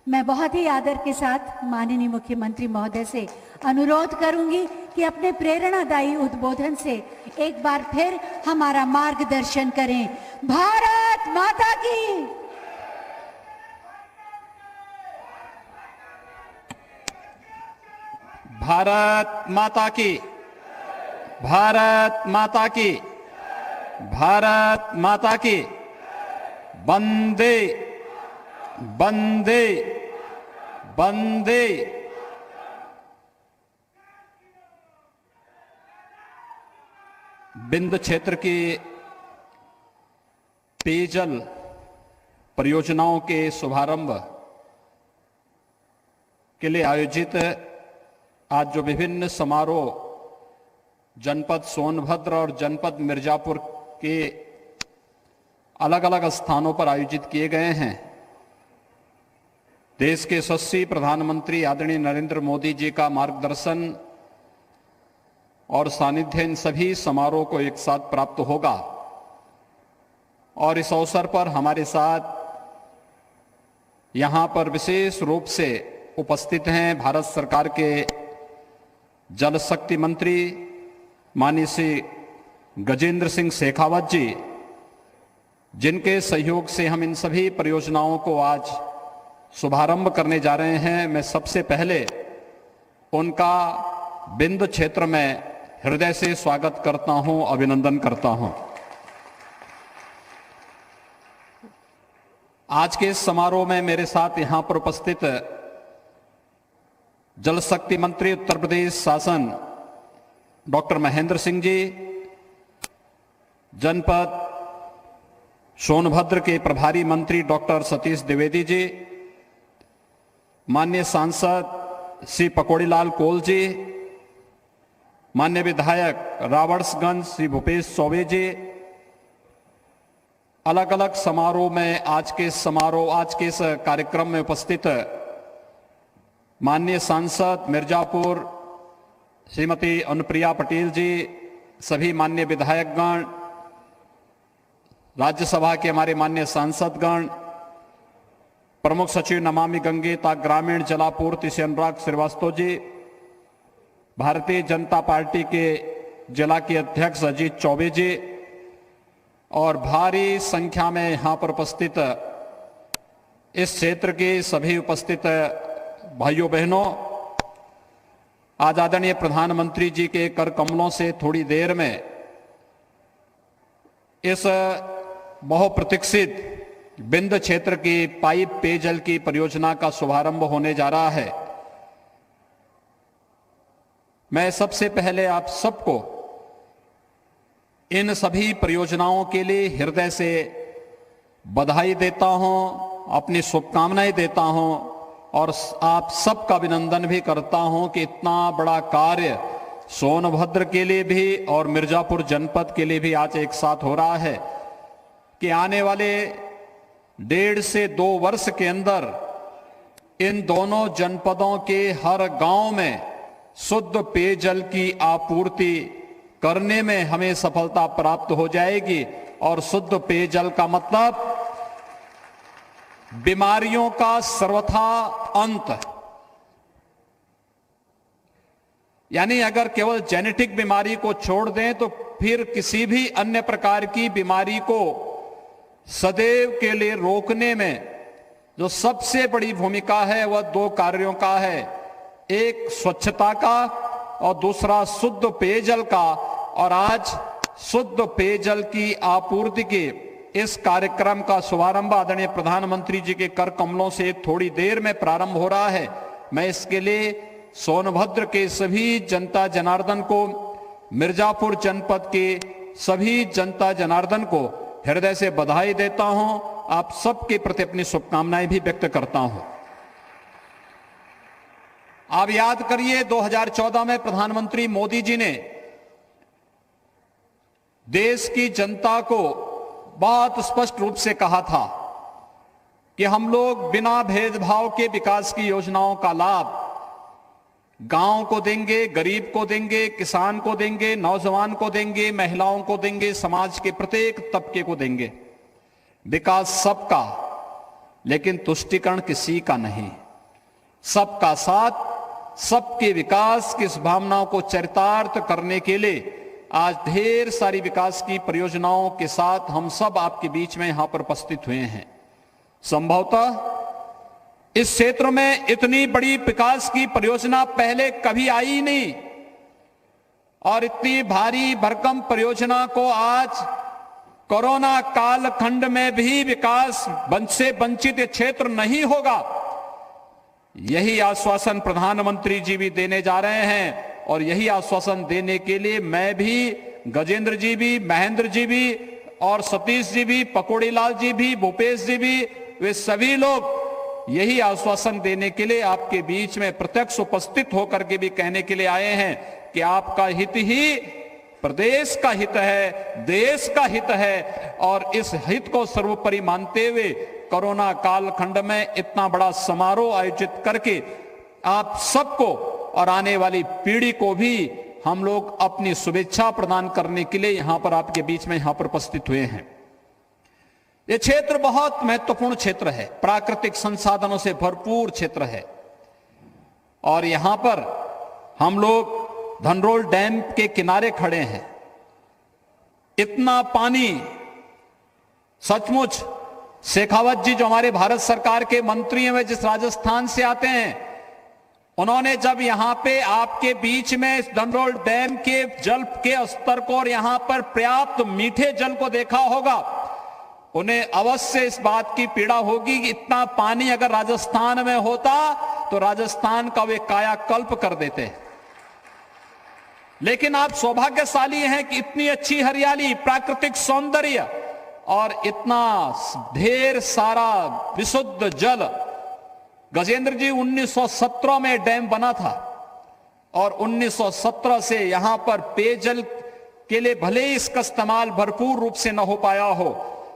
मैं बहुत ही आदर के साथ माननीय मुख्यमंत्री महोदय से अनुरोध करूंगी कि अपने प्रेरणादायी उद्बोधन से एक बार फिर हमारा मार्गदर्शन करें। भारत माता की। भारत माता की। भारत माता की। भारत माता की। वंदे वंदे वंदे। बिंद क्षेत्र की पेयजल परियोजनाओं के शुभारंभ के लिए आयोजित आज जो विभिन्न समारोह जनपद सोनभद्र और जनपद मिर्जापुर के अलग अलग स्थानों पर आयोजित किए गए हैं, देश के यशस्वी प्रधानमंत्री आदरणीय नरेंद्र मोदी जी का मार्गदर्शन और सानिध्य इन सभी समारोह को एक साथ प्राप्त होगा। और इस अवसर पर हमारे साथ यहां पर विशेष रूप से उपस्थित हैं भारत सरकार के जल शक्ति मंत्री माननीय श्री गजेंद्र सिंह शेखावत जी, जिनके सहयोग से हम इन सभी परियोजनाओं को आज शुभारंभ करने जा रहे हैं। मैं सबसे पहले उनका बिंद क्षेत्र में हृदय से स्वागत करता हूं, अभिनंदन करता हूं। आज के इस समारोह में मेरे साथ यहां पर उपस्थित जल शक्ति मंत्री उत्तर प्रदेश शासन डॉक्टर महेंद्र सिंह जी, जनपद सोनभद्र के प्रभारी मंत्री डॉक्टर सतीश द्विवेदी जी, माननीय सांसद श्री पकौड़ीलाल कोल जी, माननीय विधायक रावड़सगंज श्री भूपेश चौबे जी, अलग अलग समारोह में आज के इस कार्यक्रम में उपस्थित माननीय सांसद मिर्जापुर श्रीमती अनुप्रिया पटेल जी, सभी माननीय विधायकगण, राज्यसभा के हमारे माननीय सांसदगण, प्रमुख सचिव नमामि गंगे तथा ग्रामीण जलापूर्ति श्री अनुराग श्रीवास्तव जी, भारतीय जनता पार्टी के जिला के अध्यक्ष अजीत चौबे जी और भारी संख्या में यहां पर उपस्थित इस क्षेत्र के सभी उपस्थित भाइयों बहनों, आज आदरणीय प्रधानमंत्री जी के कर कमलों से थोड़ी देर में इस बहुप्रतीक्षित बिंद क्षेत्र की पाइप पेयजल की परियोजना का शुभारंभ होने जा रहा है। मैं सबसे पहले आप सबको इन सभी परियोजनाओं के लिए हृदय से बधाई देता हूं, अपनी शुभकामनाएं देता हूं और आप सबका अभिनंदन भी करता हूं कि इतना बड़ा कार्य सोनभद्र के लिए भी और मिर्जापुर जनपद के लिए भी आज एक साथ हो रहा है कि आने वाले 1.5 से 2 वर्ष के अंदर इन दोनों जनपदों के हर गांव में शुद्ध पेयजल की आपूर्ति करने में हमें सफलता प्राप्त हो जाएगी। और शुद्ध पेयजल का मतलब बीमारियों का सर्वथा अंत, यानी अगर केवल जेनेटिक बीमारी को छोड़ दें तो फिर किसी भी अन्य प्रकार की बीमारी को सदैव के लिए रोकने में जो सबसे बड़ी भूमिका है वह 2 कार्यों का है, एक स्वच्छता का और दूसरा शुद्ध पेयजल का। और आज शुद्ध पेयजल की आपूर्ति के इस कार्यक्रम का शुभारंभ आदरणीय प्रधानमंत्री जी के कर कमलों से थोड़ी देर में प्रारंभ हो रहा है। मैं इसके लिए सोनभद्र के सभी जनता जनार्दन को, मिर्जापुर जनपद के सभी जनता जनार्दन को हृदय से बधाई देता हूं, आप सबके प्रति अपनी शुभकामनाएं भी व्यक्त करता हूं। आप याद करिए 2014 में प्रधानमंत्री मोदी जी ने देश की जनता को बहुत स्पष्ट रूप से कहा था कि हम लोग बिना भेदभाव के विकास की योजनाओं का लाभ गांव को देंगे, गरीब को देंगे, किसान को देंगे, नौजवान को देंगे, महिलाओं को देंगे, समाज के प्रत्येक तबके को देंगे। विकास सबका, लेकिन तुष्टीकरण किसी का नहीं। सबका साथ, सबके विकास की इस भावनाओं को चरितार्थ करने के लिए आज ढेर सारी विकास की परियोजनाओं के साथ हम सब आपके बीच में यहां पर उपस्थित हुए हैं। संभवतः इस क्षेत्र में इतनी बड़ी विकास की परियोजना पहले कभी आई नहीं, और इतनी भारी भरकम परियोजना को आज कोरोना कालखंड में भी विकास से वंचित क्षेत्र नहीं होगा, यही आश्वासन प्रधानमंत्री जी भी देने जा रहे हैं। और यही आश्वासन देने के लिए मैं भी, गजेंद्र जी भी, महेंद्र जी भी, और सतीश जी भी, पकौड़ी लाल जी भी, भूपेश जी भी, वे सभी लोग यही आश्वासन देने के लिए आपके बीच में प्रत्यक्ष उपस्थित होकर के भी कहने के लिए आए हैं कि आपका हित ही प्रदेश का हित है, देश का हित है। और इस हित को सर्वोपरि मानते हुए कोरोना कालखंड में इतना बड़ा समारोह आयोजित करके आप सबको और आने वाली पीढ़ी को भी हम लोग अपनी शुभेच्छा प्रदान करने के लिए यहां पर आपके बीच में यहां पर उपस्थित हुए हैं। यह क्षेत्र बहुत महत्वपूर्ण क्षेत्र है, प्राकृतिक संसाधनों से भरपूर क्षेत्र है। और यहां पर हम लोग धनरोल डैम के किनारे खड़े हैं। इतना पानी, सचमुच शेखावत जी जो हमारे भारत सरकार के मंत्री हैं, वे जिस राजस्थान से आते हैं, उन्होंने जब यहां पे आपके बीच में इस धनरोल डैम के जल के स्तर को और यहां पर पर्याप्त मीठे जल को देखा होगा, उन्हें अवश्य इस बात की पीड़ा होगी कि इतना पानी अगर राजस्थान में होता तो राजस्थान का वे कायाकल्प कर देते। लेकिन आप सौभाग्यशाली हैं कि इतनी अच्छी हरियाली, प्राकृतिक सौंदर्य और इतना ढेर सारा विशुद्ध जल। गजेंद्र जी 1917 में डैम बना था और 1917 से यहां पर पेयजल के लिए भले ही इसका इस्तेमाल भरपूर रूप से न हो पाया हो,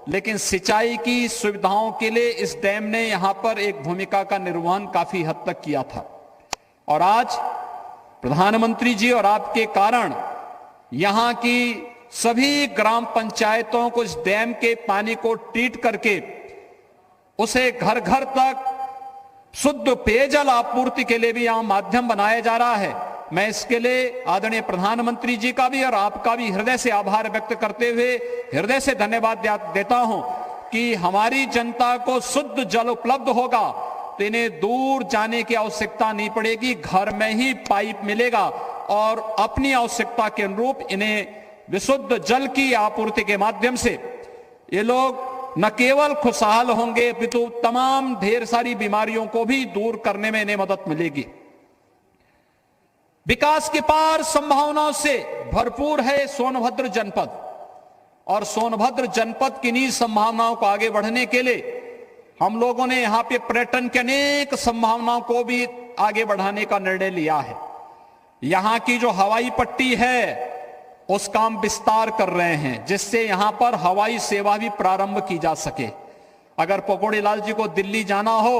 लेकिन सिंचाई की सुविधाओं के लिए इस डैम ने यहां पर एक भूमिका का निर्वहन काफी हद तक किया था। और आज प्रधानमंत्री जी और आपके कारण यहां की सभी ग्राम पंचायतों को इस डैम के पानी को ट्रीट करके उसे घर घर तक शुद्ध पेयजल आपूर्ति के लिए भी यहां माध्यम बनाया जा रहा है। मैं इसके लिए आदरणीय प्रधानमंत्री जी का भी और आपका भी हृदय से आभार व्यक्त करते हुए हृदय से धन्यवाद देता हूं कि हमारी जनता को शुद्ध जल उपलब्ध होगा तो इन्हें दूर जाने की आवश्यकता नहीं पड़ेगी, घर में ही पाइप मिलेगा और अपनी आवश्यकता के अनुरूप इन्हें विशुद्ध जल की आपूर्ति के माध्यम से ये लोग न केवल खुशहाल होंगे अपितु तमाम ढेर सारी बीमारियों को भी दूर करने में इन्हें मदद मिलेगी। विकास के पार संभावनाओं से भरपूर है सोनभद्र जनपद, और सोनभद्र जनपद की इन्हीं संभावनाओं को आगे बढ़ने के लिए हम लोगों ने यहां पे पर्यटन की अनेक संभावनाओं को भी आगे बढ़ाने का निर्णय लिया है। यहां की जो हवाई पट्टी है उसका हम विस्तार कर रहे हैं, जिससे यहां पर हवाई सेवा भी प्रारंभ की जा सके। अगर पकौड़ी लाल जी को दिल्ली जाना हो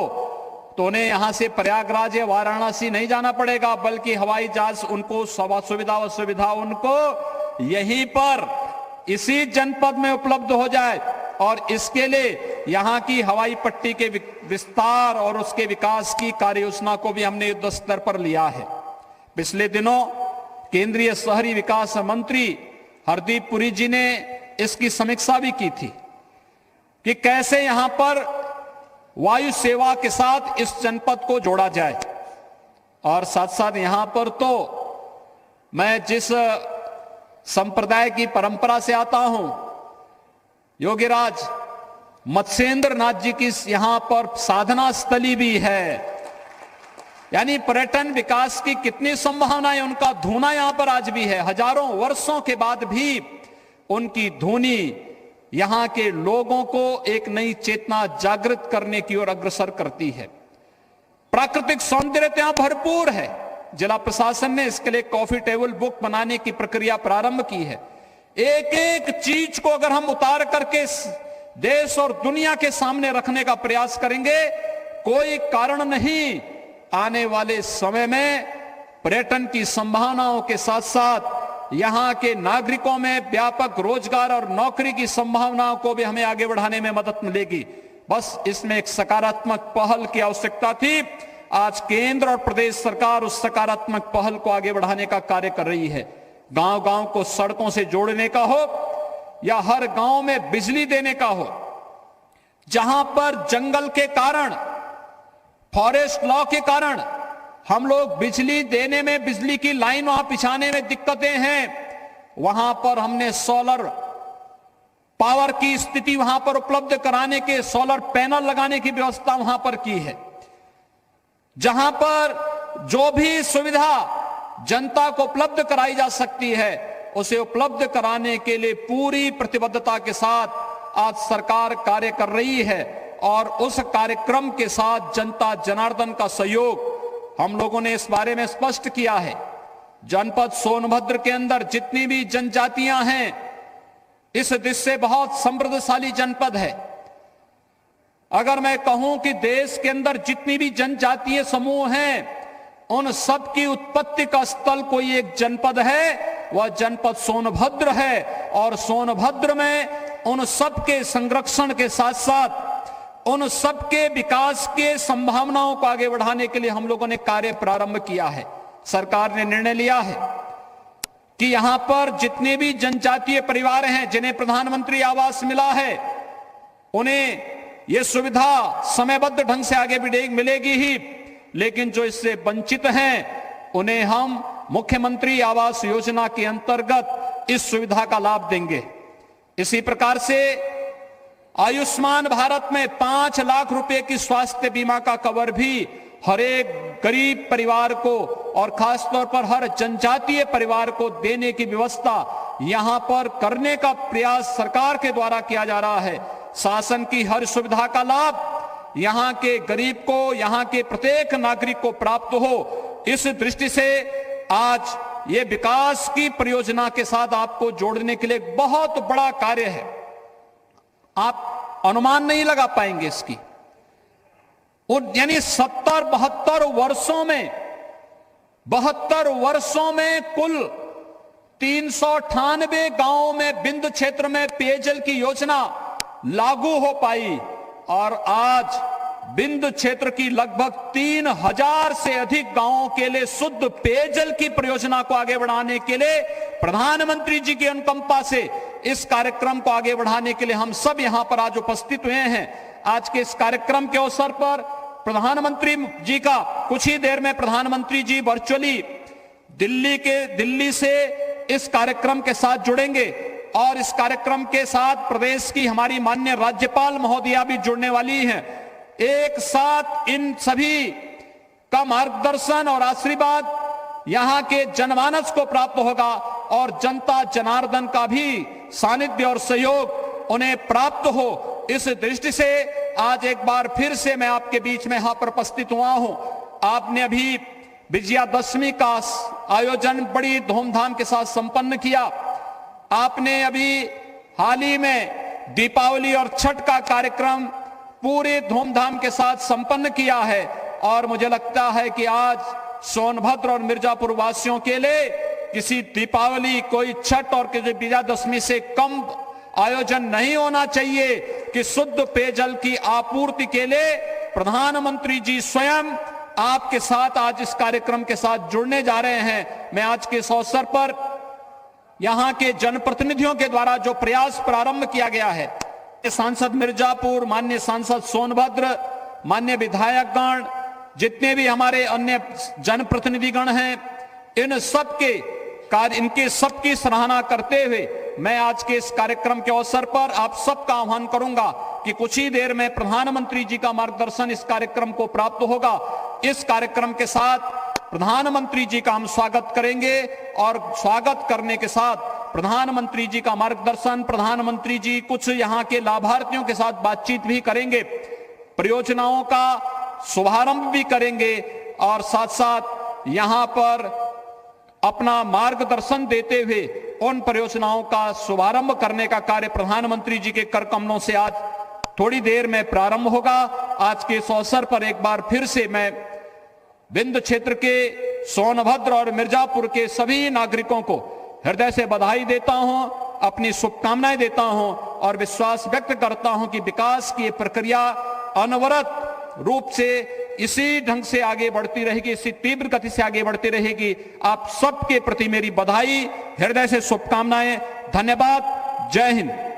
तो उन्हें यहां से प्रयागराज या वाराणसी नहीं जाना पड़ेगा, बल्कि हवाई जहाज उनको सुविधा उनको यहीं पर इसी जनपद में उपलब्ध हो जाए। और इसके लिए यहां की हवाई पट्टी के विस्तार और उसके विकास की कार्य योजना को भी हमने युद्ध स्तर पर लिया है। पिछले दिनों केंद्रीय शहरी विकास मंत्री हरदीप पुरी जी ने इसकी समीक्षा भी की थी कि कैसे यहां पर वायु सेवा के साथ इस जनपद को जोड़ा जाए। और साथ साथ यहां पर तो मैं जिस संप्रदाय की परंपरा से आता हूं, योगीराज मत्स्येंद्र नाथ जी की यहां पर साधना स्थली भी है। यानी पर्यटन विकास की कितनी संभावनाएं, उनका धूना यहां पर आज भी है। हजारों वर्षों के बाद भी उनकी धुनी यहां के लोगों को एक नई चेतना जागृत करने की ओर अग्रसर करती है। प्राकृतिक सौंदर्य यहां भरपूर है। जिला प्रशासन ने इसके लिए कॉफी टेबल बुक बनाने की प्रक्रिया प्रारंभ की है। एक एक चीज को अगर हम उतार करके देश और दुनिया के सामने रखने का प्रयास करेंगे, कोई कारण नहीं आने वाले समय में पर्यटन की संभावनाओं के साथ साथ यहां के नागरिकों में व्यापक रोजगार और नौकरी की संभावनाओं को भी हमें आगे बढ़ाने में मदद मिलेगी। बस इसमें एक सकारात्मक पहल की आवश्यकता थी। आज केंद्र और प्रदेश सरकार उस सकारात्मक पहल को आगे बढ़ाने का कार्य कर रही है। गांव गांव को सड़कों से जोड़ने का हो या हर गांव में बिजली देने का हो, जहां पर जंगल के कारण, फॉरेस्ट लॉ के कारण हम लोग बिजली देने में, बिजली की लाइन वहां बिछाने में दिक्कतें हैं, वहां पर हमने सोलर पावर की स्थिति वहां पर उपलब्ध कराने के, सोलर पैनल लगाने की व्यवस्था वहां पर की है। जहां पर जो भी सुविधा जनता को उपलब्ध कराई जा सकती है उसे उपलब्ध कराने के लिए पूरी प्रतिबद्धता के साथ आज सरकार कार्य कर रही है। और उस कार्यक्रम के साथ जनता जनार्दन का सहयोग हम लोगों ने इस बारे में स्पष्ट किया है। जनपद सोनभद्र के अंदर जितनी भी जनजातियां हैं, इस दृष्टि से बहुत समृद्धशाली जनपद है। अगर मैं कहूं कि देश के अंदर जितनी भी जनजातीय समूह हैं, उन सब की उत्पत्ति का स्थल कोई एक जनपद है, वह जनपद सोनभद्र है। और सोनभद्र में उन सब के संरक्षण के साथ साथ उन सब के विकास के संभावनाओं को आगे बढ़ाने के लिए हम लोगों ने कार्य प्रारंभ किया है। सरकार ने निर्णय लिया है कि यहां पर जितने भी जनजातीय परिवार हैं जिन्हें प्रधानमंत्री आवास मिला है, उन्हें यह सुविधा समयबद्ध ढंग से आगे भी मिलेगी ही, लेकिन जो इससे वंचित हैं उन्हें हम मुख्यमंत्री आवास योजना के अंतर्गत इस सुविधा का लाभ देंगे। इसी प्रकार से आयुष्मान भारत में 5 लाख रुपए की स्वास्थ्य बीमा का कवर भी हर एक गरीब परिवार को और खासतौर पर हर जनजातीय परिवार को देने की व्यवस्था यहां पर करने का प्रयास सरकार के द्वारा किया जा रहा है। शासन की हर सुविधा का लाभ यहां के गरीब को, यहां के प्रत्येक नागरिक को प्राप्त हो, इस दृष्टि से आज ये विकास की परियोजना के साथ आपको जोड़ने के लिए बहुत बड़ा कार्य है। आप अनुमान नहीं लगा पाएंगे इसकी। और यानी 72 वर्षों में कुल 398 गांवों में बिंदु क्षेत्र में पेयजल की योजना लागू हो पाई। और आज बिंदु क्षेत्र की लगभग 3000 से अधिक गांवों के लिए शुद्ध पेयजल की परियोजना को आगे बढ़ाने के लिए प्रधानमंत्री जी की अनुकंपा से इस कार्यक्रम को आगे बढ़ाने के लिए हम सब यहां पर आज उपस्थित हुए हैं। आज के इस कार्यक्रम के अवसर पर प्रधानमंत्री जी का कुछ ही देर में प्रधानमंत्री जी वर्चुअली दिल्ली से इस कार्यक्रम के साथ जुड़ेंगे और इस कार्यक्रम के साथ प्रदेश की हमारी माननीय राज्यपाल महोदया भी जुड़ने वाली हैं। एक साथ इन सभी का मार्गदर्शन और आशीर्वाद यहां के जनमानस को प्राप्त होगा और जनता जनार्दन का भी सानिध्य और सहयोग उन्हें प्राप्त हो। इस दृष्टि से आज एक बार फिर से मैं आपके बीच में यहां पर उपस्थित हुआ हूं। आपने अभी विजयादशमी का आयोजन बड़ी धूमधाम के साथ संपन्न किया। आपने अभी हाल ही में दीपावली और छठ का कार्यक्रम पूरे धूमधाम के साथ संपन्न किया है। और मुझे लगता है कि आज सोनभद्र और मिर्जापुर वासियों के लिए किसी दीपावली, कोई छठ और किसी विजयादशमी से कम आयोजन नहीं होना चाहिए कि शुद्ध पेयजल की आपूर्ति के लिए प्रधानमंत्री जी स्वयं आपके साथ आज इस कार्यक्रम के साथ जुड़ने जा रहे हैं। मैं आज के इस अवसर पर यहां के जनप्रतिनिधियों के द्वारा जो प्रयास प्रारंभ किया गया है, सांसद मिर्जापुर, माननीय सांसद सोनभद्र, माननीय विधायकगण, जितने भी हमारे अन्य जनप्रतिनिधिगण हैं, इन सबके कार्य, इनके सबकी सराहना करते हुए मैं आज के इस कार्यक्रम के अवसर पर आप सबका आह्वान करूंगा कि कुछ ही देर में प्रधानमंत्री जी का मार्गदर्शन इस कार्यक्रम को प्राप्त होगा। इस कार्यक्रम के साथ प्रधानमंत्री जी का हम स्वागत करेंगे और स्वागत करने के साथ प्रधानमंत्री जी का मार्गदर्शन, प्रधानमंत्री जी कुछ यहां के लाभार्थियों के साथ बातचीत भी करेंगे, परियोजनाओं का शुभारंभ भी करेंगे और साथ साथ यहां पर अपना मार्गदर्शन देते हुए उन परियोजनाओं का शुभारंभ करने का कार्य प्रधानमंत्री जी के कर कमलों से आज थोड़ी देर में प्रारंभ होगा। आज के इस अवसर पर एक बार फिर से मैं बिंदु क्षेत्र के सोनभद्र और मिर्जापुर के सभी नागरिकों को हृदय से बधाई देता हूं अपनी शुभकामनाएं देता हूं और विश्वास व्यक्त करता हूं कि विकास की प्रक्रिया अनवरत रूप से इसी ढंग से आगे बढ़ती रहेगी, इसी तीव्र गति से आगे बढ़ती रहेगी। आप सबके प्रति मेरी बधाई, हृदय से शुभकामनाएं। धन्यवाद। जय हिंद।